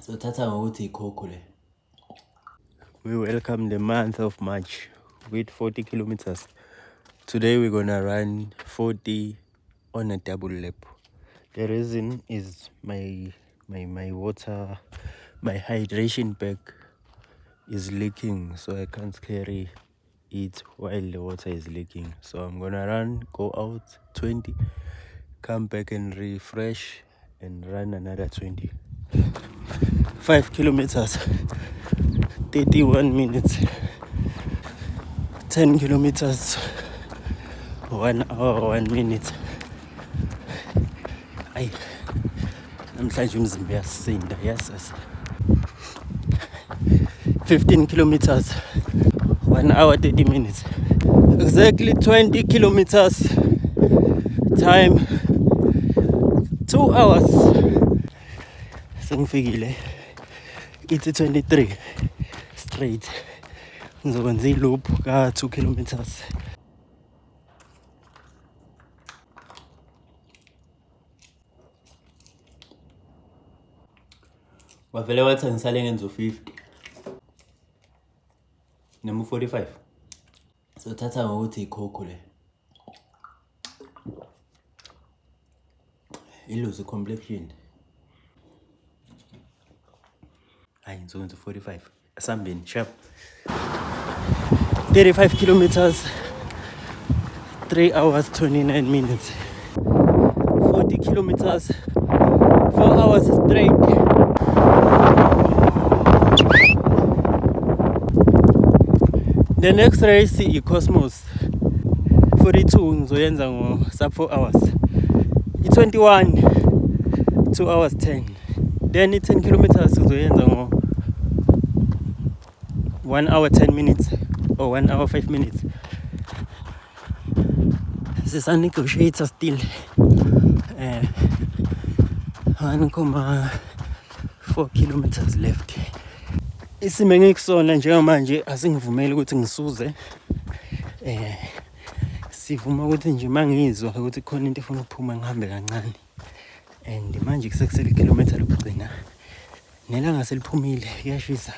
So thatha ngokuthi ikhokho le. We welcome the month of March with 40 kilometers. Today we're gonna run 40 on a double lap. The reason is my water, my hydration bag is leaking, so I can't carry it while the water is leaking. So I'm gonna go out 20, come back and refresh and run another 20. 5 kilometers, 31 minutes. 10 kilometers, 1 hour, 1 minute. Ay, namhlanje umzimba uyasinda, yes. 15 kilometers, 1 hour, 30 minutes. Exactly 20 kilometers, time 2 hours. Sengifikile, ithi 23 straight. Ngizokwenza i-loop ka 2 kilometers. Wavele wathi ngisale ngenza u50 noma u45. So thatha ngokuthi ikhokho le. Iluze complexion. Hayi ngizokwenza u45. Asambeni sharp. 35 kilometers, 3 hours, 29 minutes. 40 kilometers, 4 hours straight. The next race is Cosmos 42 ngizoyenza ngo sub 4 hours. I21 2 hours 10. Then 10 kilometers ngizoyenza ngo 1 hour 10 minutes or 1 hour 5 minutes. This is a negotiator still. 1.4 kilometers left. Isimo engikusona njengamanje asingivumeli ukuthi ngisuze. Sivuma ukuthi nje mangizwa ukuthi khona into efuna ukuphuma ngihambe kancane. And manje kusekusele kilometer lokugcina. Nelanga seliphumile kuyashisa.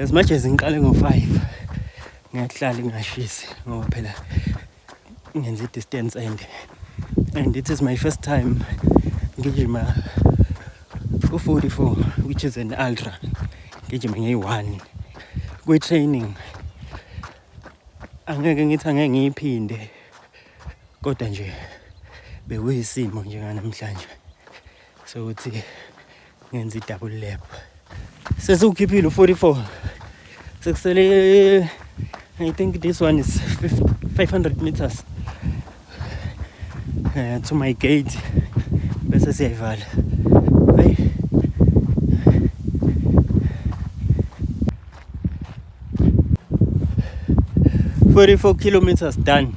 As much as ngiqale ngo5 ngiyahlala ngashisi ngoba phela ngenza distance and it is my first time ngijima u44 which is an ultra. Ngijima nge1 kwi training. Angeke ngithi angeke ngiphinde kodwa nje bekuyisimo nje namhlanje so ukuthi ngenza i-double lap. Sesukhiphile u44. Sekusele I think this one is 500 meters to my gate. Bese siyayivala. Hey. 44 kilometers done.